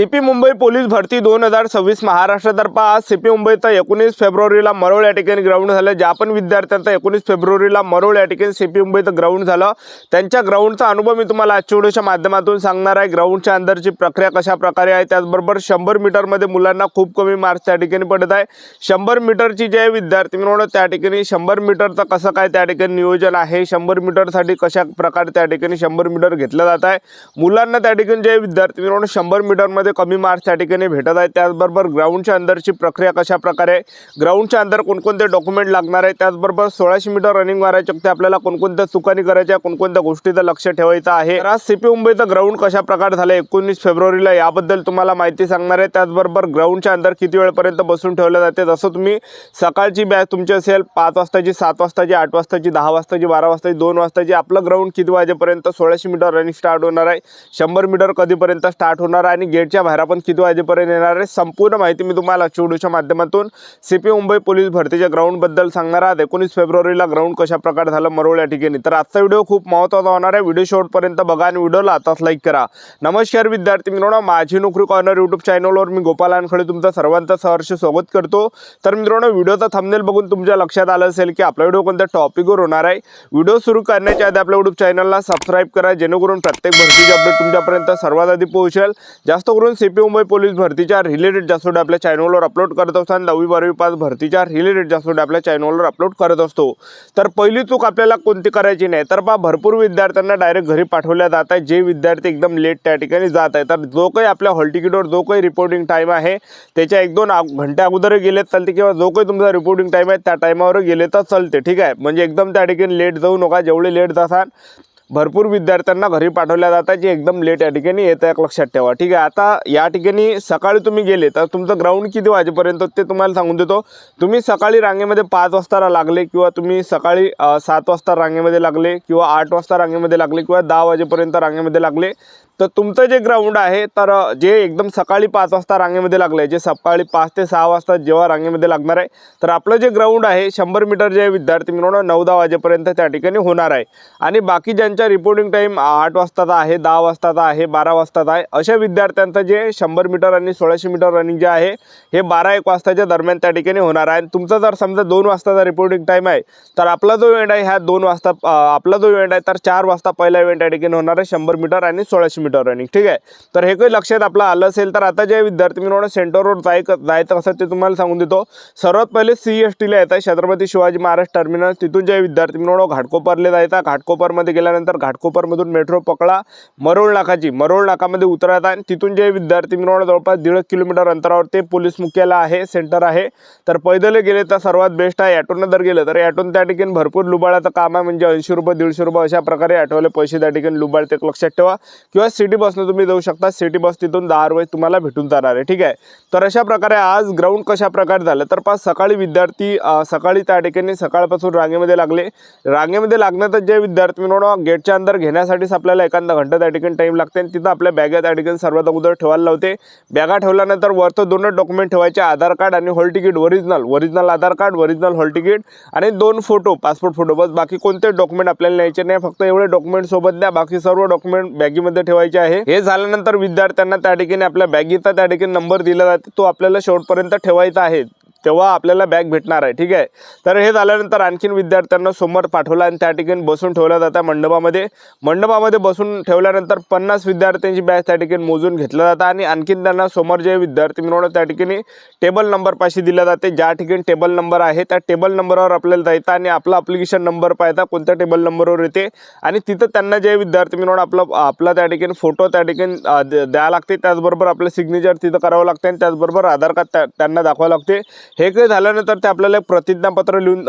CP Mumbai police भरती 2026 महाराष्ट्रातर्फे आज CP मुंबईचा 19 फेब्रुवारीला मरोळ या ठिकाणी ग्राउंड झालं। ज्या पण विद्यार्थ्यांचा 19 फेब्रुवारीला मरोळ या ठिकाणी सीपी मुंबईचं ग्राउंड झालं त्यांच्या ग्राउंडचा अनुभव मी तुम्हाला आजच्या व्हिडिओच्या माध्यमातून सांगणार आहे। ग्राउंडच्या अंदरची प्रक्रिया कशा प्रकारे आहे, त्याचबरोबर 100 मीटरमध्ये मुलांना खूप कमी मार्क्स त्या ठिकाणी पडत आहे। 100 मीटरची जे विद्यार्थी मिळवणं त्या ठिकाणी 100 मीटरचं कसं काय त्या ठिकाणी नियोजन आहे, 100 मीटरसाठी कशा प्रकारे त्या ठिकाणी 100 मीटर घेतलं जात आहे। मुलांना त्या ठिकाणी जे विद्यार्थी मिळवणं 100 मीटरमध्ये कमी मार्क्स त्या ठिकाणी भेटत आहे। त्याचबरोबर ग्राउंडच्या अंदरची प्रक्रिया कशा प्रकारे, ग्राउंडच्या अंदर कोणकोणते डॉक्युमेंट लागणार आहे, त्याचबरोबर 1600 मीटर रनिंग मारायचे ते आपल्याला कोणकोणत्या चुकांनी करायच्या, कोणकोणत्या गोष्टीचं लक्ष ठेवायचं आहे। आज सीपी मुंबईचं ग्राउंड कशा प्रकारे झालं 19 फेब्रुवारीला याबद्दल तुम्हाला माहिती सांगणार आहे। त्याचबरोबर ग्राउंडच्या अंदर किती वेळपर्यंत बसून ठेवलं जाते, जसं तुम्ही सकाळची बॅच तुमची असेल 5 वाजताची, 7 वाजताची, 8 वाजताची, 10 वाजताची, 12 वाजताची, 2 वाजताची, आपलं ग्राउंड किती वाजेपर्यंत 1600 मीटर रनिंग स्टार्ट होणार आहे, 100 मीटर कधीपर्यंत स्टार्ट होणार आहे आणि गेटच्या बाहेर आपण किती वाजेपर्यंत येणार आहे, संपूर्ण माहिती मी तुम्हाला व्हिडिओच्या माध्यमातून सीपी मुंबई पोलीस भरतीच्या ग्राउंड बद्दल सांगणार आहे। 19 फेब्रुवारीला ग्राउंड कशा प्रकारे झालं मरोळ या ठिकाणी। तर आजचा व्हिडिओ खूप महत्त्वाचा होणार आहे, व्हिडिओ शेवटपर्यंत बघा आणि व्हिडिओला आताच लाईक करा। नमस्कार विद्यार्थी मित्रांनो, माझी नोकरी कॉर्नर यूट्यूब चॅनलवर मी गोपाल वानखडे तुमचं सर्वांचं सहर्ष स्वागत करतो। तर मित्रांनो, व्हिडिओचा थंबनेल बघून तुमच्या लक्षात आलं असेल की आपला व्हिडिओ कोणत्या टॉपिकवर होणार आहे। व्हिडिओ सुरू करण्याच्या आधी आपल्या यूट्यूब चॅनलला सबस्क्राइब करा, जेणेकरून प्रत्येक भरतीची अपडेट तुमच्यापर्यंत सर्वात आधी पोहोचेल। जास्त करून सीपी मुंबई पोलीस भरतीच्या रिलेटेड जास्त व्हिडिओ आपल्या चॅनलवर अपलोड करत असतो आणि 10वी 12वी पास भरतीच्या रिलेटेड जास्त व्हिडिओ आपल्या चॅनलवर अपलोड करत असतो। तर पहिली चूक आपल्याला कोणती करायची नाही, तर भरपूर विद्यार्थ्यांना डायरेक्ट घरी पाठवल्या जात आहे। जे विद्यार्थी एकदम लेट त्या ठिकाणी जात आहे, तर जो काही आपल्या हॉल तिकीटवर जो काही रिपोर्टिंग टाईम आहे त्याच्या 1-2 घंटे अगोदर गेले चालते, किंवा जो काही तुमचा रिपोर्टिंग टाईम आहे त्या टाईमावर गेले तर चालते, ठीक आहे। म्हणजे एकदम त्या ठिकाणी लेट जाऊ नका। जेवढे लेट जासान भरपूर विद्यार्थ्यांना घरी पाठवल्या जातात जे एकदम लेट या ठिकाणी येत आहे, लक्षात ठेवा, ठीक आहे। आता या ठिकाणी सकाळी तुम्ही गेले तर तुमचं ग्राउंड किती वाजेपर्यंत ते तुम्हाला सांगून देतो। तुम्ही सकाळी रांगेमध्ये 5 वाजता लागले, किंवा तुम्ही सकाळी 7 वाजता रांगेमध्ये लागले, किंवा 8 वाजता रांगेमध्ये लागले, किंवा 10 वाजेपर्यंत रांगेमध्ये लागले, तर तुमचं जे ग्राउंड आहे तर जे एकदम सकाळी 5 वाजता रांगेमध्ये लागले, जे सकाळी 5 ते 6 वाजता जेव्हा रांगेमध्ये लागणार आहे, तर आपलं जे ग्राउंड आहे 100 मीटर जे विद्यार्थी मिळवणं 9-10 वाजेपर्यंत त्या ठिकाणी होणार आहे। आणि बाकी ज्यांचा रिपोर्टिंग टाईम 8 वाजताचा आहे, 10 वाजताचा आहे, 12 वाजताचा आहे, अशा विद्यार्थ्यांचं जे 100 मीटर आणि 1600 मीटर रनिंग जे आहे हे 12-1 वाजताच्या दरम्यान त्या ठिकाणी होणार आहे। तुमचा जर समजा 2 वाजताचा रिपोर्टिंग टाईम आहे, तर आपला जो इव्हेंट आहे ह्या 2 वाजता आपला जो इव्हेंट आहे तर 4 वाजता पहिला इव्हेंट त्या ठिकाणी होणार आहे 100 मीटर आणि 1600 मीटर रनिंग, ठीक आहे। तर हे काही लक्षात आपलं आलं असेल। तर आता जे विद्यार्थी मिळवणं सेंटरवर जायचं असं ते तुम्हाला सांगून देतो। सर्वात पहिले CSTला येत आहे छत्रपती शिवाजी महाराज टर्मिनल, तिथून जे विद्यार्थी मिळवणं घाटकोपरला जायचं, घाटकोपरमध्ये गेल्यानंतर घाटकोपरमधून मेट्रो पकडा, मरोळ नाकामध्ये उतरायचं आणि तिथून जे विद्यार्थी मिळवणं जवळपास 1.5 किलोमीटर अंतरावर ते पोलीस मुख्यालय आहे, सेंटर आहे। तर पैदल गेले तर सर्वात बेस्ट आहे। ॲटोनं जर गेलं तर ॲटोन त्या ठिकाणी भरपूर लुबाडाचं काम आहे, म्हणजे 80 रुपये 150 रुपये अशा प्रकारे ॲटोवाले पैसे त्या ठिकाणी लुबाडते, लक्षात ठेवा। किंवा सिटी बसनं तुम्ही जाऊ शकता, सिटी बस तिथून 10 रुपये तुम्हाला भेटून जाणार आहे, ठीक आहे। तर अशा प्रकारे आज ग्राउंड कशा प्रकारे झालं, तर सकाळी विद्यार्थी सकाळी त्या ठिकाणी सकाळपासून रांगेमध्ये लागले। रांगेमध्ये लागण्यात जे विद्यार्थी मिळवणं गेटच्या अंदर घेण्यासाठीच आपल्याला एखादा घंटा त्या ठिकाणी टाईम लागते आणि तिथं आपल्या बॅगा त्या ठिकाणी सर्वात अगोदर ठेवायला लावते। बॅगा ठेवल्यानंतर वरतं 2 डॉक्युमेंट ठेवायचे, आधार कार्ड आणि हॉल तिकीट, ओरिजिनल आधार कार्ड, ओरिजिनल हॉल तिकीट आणि 2 फोटो, पासपोर्ट फोटो, बस। बाकी कोणते डॉक्युमेंट आपल्याला न्यायचे नाही, फक्त एवढे डॉक्युमेंट सोबत द्या, बाकी सर्व डॉक्युमेंट बॅगीमध्ये ठेवायचे आहे। हे झाल्यानंतर विद्यार्थ्यांना त्या ठिकाणी आपल्या बॅगीचा त्या ठिकाणी नंबर दिला जाते, तो आपल्याला शेवटपर्यंत ठेवायचा आहे, तेव्हा आपल्याला बॅग भेटणार आहे, ठीक आहे। तर हे झाल्यानंतर आणखीन विद्यार्थ्यांना समोर पाठवलं आणि त्या ठिकाणी बसून ठेवलं जातं मंडपामध्ये बसून ठेवल्यानंतर 50 विद्यार्थ्यांची बॅच त्या ठिकाणी मोजून घेतलं जातं आणि आणखीन त्यांना समोर जे विद्यार्थी मिळवणं त्या ठिकाणी टेबल नंबर पाशी दिला जाते। ज्या ठिकाणी टेबल नंबर आहे त्या टेबल नंबरवर आपल्याला जायचं आणि आपला ॲप्लिकेशन नंबर पाहायचा कोणत्या टेबल नंबरवर येते, आणि तिथं त्यांना जे विद्यार्थी मिळवणं आपला त्या ठिकाणी फोटो त्या ठिकाणी द्यावं लागते, त्याचबरोबर आपलं सिग्नेचर तिथं करावं लागते आणि त्याचबरोबर आधार कार्ड त्यांना दाखवावं लागते। हे काही झाल्यानंतर ते आपल्याला प्रतिज्ञापत्र लिहून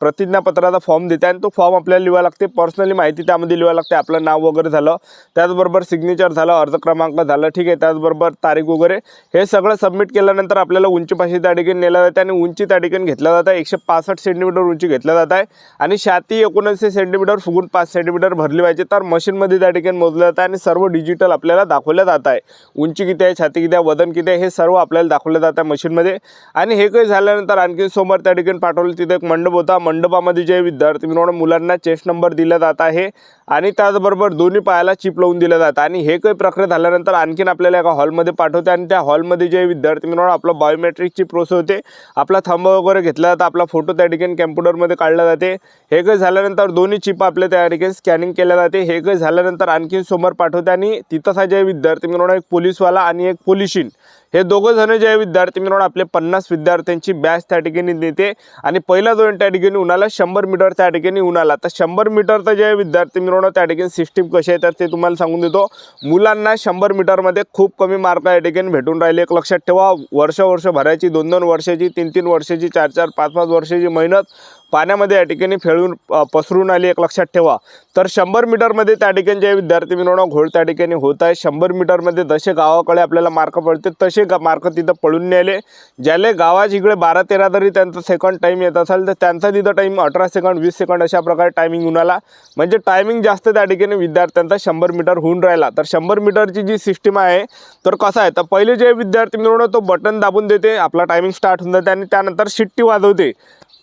प्रतिज्ञापत्राचा फॉर्म देते आणि तो फॉर्म आपल्याला लिहावा लागते, पर्सनली माहिती त्यामध्ये लिहावं लागते, आपलं नाव वगैरे झालं, त्याचबरोबर सिग्नेचर झालं, अर्ज क्रमांक झालं, ठीक आहे, त्याचबरोबर तारीख वगैरे हे सगळं सबमिट केल्यानंतर आपल्याला उंचीपाशी त्या ठिकाणी नेलं जाते आणि उंची त्या ठिकाणी घेतलं जातं 165 सेंटीमीटर उंची घेतलं जात आहे आणि छाती 79 सेंटीमीटर फुगून 5 सेंटीमीटर भरली पाहिजे। तर मशीनमध्ये त्या ठिकाणी मोजलं जातं आणि सर्व डिजिटल आपल्याला दाखवलं जात आहे, उंची किती आहे, छाती किती आहे, वजन किती आहे, हे सर्व आपल्याला दाखवलं जातं मशीनमध्ये। आणि हे काही झाल्यानंतर आणखी समोर त्या ठिकाणी पाठवलं, तिथे एक मंडप होता. मंडपामध्ये जे विद्यार्थी मित्रांनो मुलांना चेस्ट नंबर दिला जात आहे आणि त्याचबरोबर दोन्ही पायाला चिप लावून दिलं जातं. आणि हे काही प्रक्रिया झाल्यानंतर आणखीन आपल्याला एका हॉलमध्ये पाठवते आणि त्या हॉलमध्ये जे विद्यार्थी मित्रांनो आपलं बायोमेट्रिकची प्रोसेस होते, आपला थंब वगैरे घेतला जातं, आपला फोटो त्या ठिकाणी कॅम्प्युटरमध्ये काढला जाते. हे काही झाल्यानंतर दोन्ही चिप आपल्या त्या ठिकाणी स्कॅनिंग केल्या जाते. हे काही झाल्यानंतर आणखीन समोर पाठवते आणि तिथंच जे विद्यार्थी मित्रांनो एक पोलीसवाला आणि एक पोलिशीन हे दोघं जण जे विद्यार्थी मित्रांनो आपले 50 विद्यार्थ्यांची बॅच त्या ठिकाणी देते. आणि पहिला जो त्या ठिकाणी उन्हाला 100 मीटर त्या ठिकाणी उन्हाला. तर 100 मीटरचं जे विद्यार्थी मित्रांनो त्या ठिकाणी सिस्टीम कशी आहे तर ते तुम्हाला सांगून देतो. मुलांना 100 मीटरमध्ये खूप कमी मार्क या ठिकाणी भेटून राहिले. एक लक्षात ठेवा, वर्ष भरायची, 2-2 वर्षाची, 3-3 वर्षाची, 4-4, 5-5 वर्षाची मेहनत पाण्यामध्ये या ठिकाणी फेळून पसरून आली. एक लक्षात ठेवा. तर 100 मीटरमध्ये त्या ठिकाणी जे विद्यार्थी मित्रांनो घोळ त्या ठिकाणी होत आहे. 100 मीटरमध्ये जसे गावाकडे आपल्याला मार्क पडते तसे मार्क तिथं पळून नेले. ज्याले गावाच्या इकडे 12-13 तरी त्यांचा सेकंड टाईम येत असेल तर त्यांचा तिथं टाईम 18 सेकंड, 20 सेकंड अशा प्रकारे टायमिंग होऊन आला. म्हणजे टायमिंग जास्त त्या ठिकाणी विद्यार्थ्यांचा 100 मीटर होऊन राहिला. तर 100 मीटरची जी सिस्टीम आहे तर कसं आहे, तर पहिले जे विद्यार्थी मित्रांनो तो बटन दाबून देते, आपला टायमिंग स्टार्ट होऊन जाते आणि त्यानंतर शिट्टी वाजवते,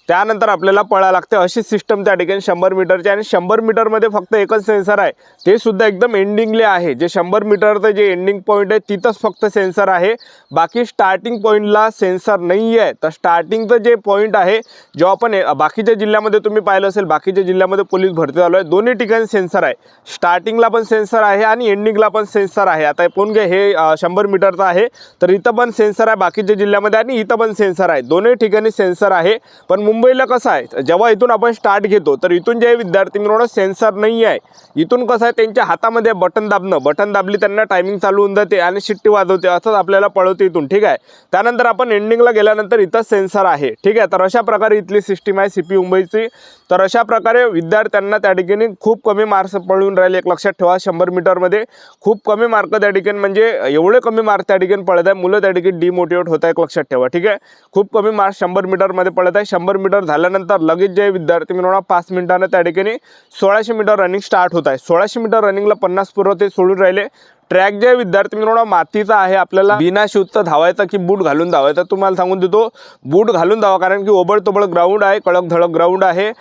त्यानंतर आपल्याला पळायला लागते. अशी सिस्टम त्या ठिकाणी 100 मीटरची. आणि 100 मीटरमध्ये फक्त एकच सेन्सर आहे, ते सुद्धा एकदम एंडिंगले आहे. जे 100 मीटरचं जे एंडिंग पॉईंट आहे तिथंच फक्त सेन्सर आहे, बाकी स्टार्टिंग पॉईंटला सेन्सर नाही आहे. तर स्टार्टिंगचं जे पॉईंट आहे, जेव्हा आपण बाकीच्या जिल्ह्यामध्ये तुम्ही पाहिलं असेल, बाकीच्या जिल्ह्यामध्ये पोलीस भरती झालो आहे, दोन्ही ठिकाणी सेन्सर आहे. स्टार्टिंगला पण सेन्सर आहे आणि एंडिंगला पण सेन्सर आहे. आता पाहून घ्या, हे 100 मीटरचं आहे तर इथं पण सेन्सर आहे बाकीच्या जिल्ह्यामध्ये आणि इथं पण सेन्सर आहे. दोन्ही ठिकाणी सेन्सर आहे. पण मुंबईला कसं आहे, जेव्हा इथून आपण स्टार्ट घेतो तर इथून जे विद्यार्थी मित्रांनो सेन्सर नाही आहे. इथून कसं आहे, त्यांच्या हातामध्ये बटन दाबणं, बटन दाबली त्यांना टायमिंग चालू होऊन जाते आणि शिट्टी वाजवते, असंच आपल्याला पळवते इथून. ठीक आहे. त्यानंतर आपण एंडिंगला गेल्यानंतर इथं सेन्सर आहे. ठीक आहे. तर अशा प्रकारे इथली सिस्टीम आहे सीपी मुंबईची. तर अशा प्रकारे विद्यार्थ्यांना त्या ठिकाणी खूप कमी मार्क्स पळून राहिले. एक लक्षात ठेवा, 100 मीटरमध्ये खूप कमी मार्क त्या ठिकाणी, म्हणजे एवढे कमी मार्क त्या ठिकाणी पडत आहे, मुलं त्या ठिकाणी डिमोटिवेट होत आहे. एक लक्षात ठेवा. ठीक आहे. खूप कमी मार्क 100 मीटरमध्ये पडत आहे. 100 मीटर झाल्यानंतर लगेच जे विद्यार्थी मित्रांनो 5 मिनिटांना त्या ठिकाणी 1600 मीटर रनिंग स्टार्ट होत आहे. 1600 मीटर रनिंगला 50 पोरं ते सोडून राहिले. ट्रॅक जे विद्यार्थी मित्रांनो मातीचा आहे, आपल्याला बिना शूजचं धावायचं की बूट घालून धावायचं तुम्हाला सांगून देतो, बूट घालून धावा, कारण की ओबडतोबड ग्राउंड आहे, कडक धडक ग्राउंड आहे.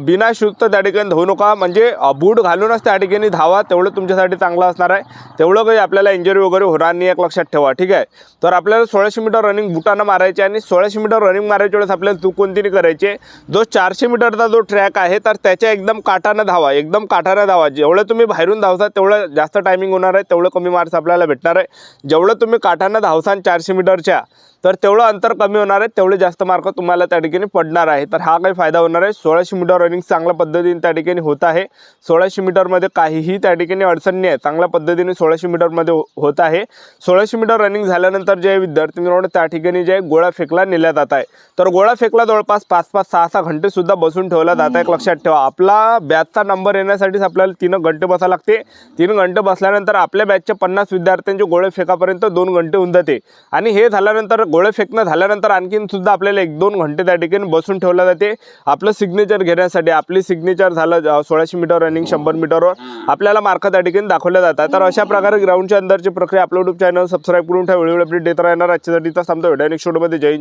बिना शूजचं त्या ठिकाणी धावू नका, म्हणजे बूट घालूनच त्या ठिकाणी धावा, तेवढं तुमच्यासाठी चांगलं असणार आहे. तेवढं काही आपल्याला इंजरी वगैरे होणार नाही. एक लक्षात ठेवा. ठीक आहे. तर आपल्याला 1600 मीटर रनिंग बुटानं मारायचे आणि 1600 मीटर रनिंग मारायच्या वेळेस आपल्याला चूक कोणती नाही करायची. जो 400 मीटरचा जो ट्रॅक आहे तर त्याच्या एकदम काठानं धावा, एकदम काठानं धावा. जेवढं तुम्ही बाहेरून धावता तेवढं जास्त टायमिंग होणार आहे, तेवढं कमी मार्क्स आपल्याला भेटणार आहे. जेवढं तुम्ही काठानं धावसान 400 मीटरच्या तर तेवढं अंतर कमी होणार आहे, तेवढे जास्त मार्क तुम्हाला त्या ठिकाणी पडणार आहे. तर हा काही फायदा होणार आहे. 1600 मीटर रनिंग चांगल्या पद्धतीने त्या ठिकाणी होत आहे. 1600 मीटरमध्ये काहीही त्या ठिकाणी अडचण नाही आहे, चांगल्या पद्धतीने 1600 मीटरमध्ये होत आहे. 1600 मीटर रनिंग झाल्यानंतर जे विद्यार्थी मित्रांनो त्या ठिकाणी जे गोळा फेकला नेला जात आहे, तर गोळा फेकला जवळपास 5-5, 6-6 घंटे सुद्धा बसून ठेवला जात आहे. एक लक्षात ठेवा, आपला बॅचचा नंबर येण्यासाठीच आपल्याला 3 घंटे बसावं लागते. 3 घंटे बसल्यानंतर आपल्या बॅचच्या 50 विद्यार्थ्यांचे गोळे फेकापर्यंत 2 घंटे होऊन जाते. आणि हे झाल्यानंतर गोळे फेकणं झाल्यानंतर आणखीन सुद्धा आपल्याला 1-2 घंटे त्या ठिकाणी बसून ठेवला जाते आपलं सिग्नेचर घेण्यासाठी. आपली सिग्नेचर झालं 1600 मीटर रनिंग 100 मीटरवर आपल्याला मार्क त्या ठिकाणी दाखवले जातात. तर अशा प्रकारे ग्राउंडच्या अंदरची प्रक्रिया आपल्या यूट्यूब चॅनल सबस्क्राईब करून ठेवा. व्हिडिओ अपडेट देत राहणार. आजच्यासाठी थांबतो. व्हिडिओ नेक्स्ट व्हिडिओमध्ये. जय हिंद.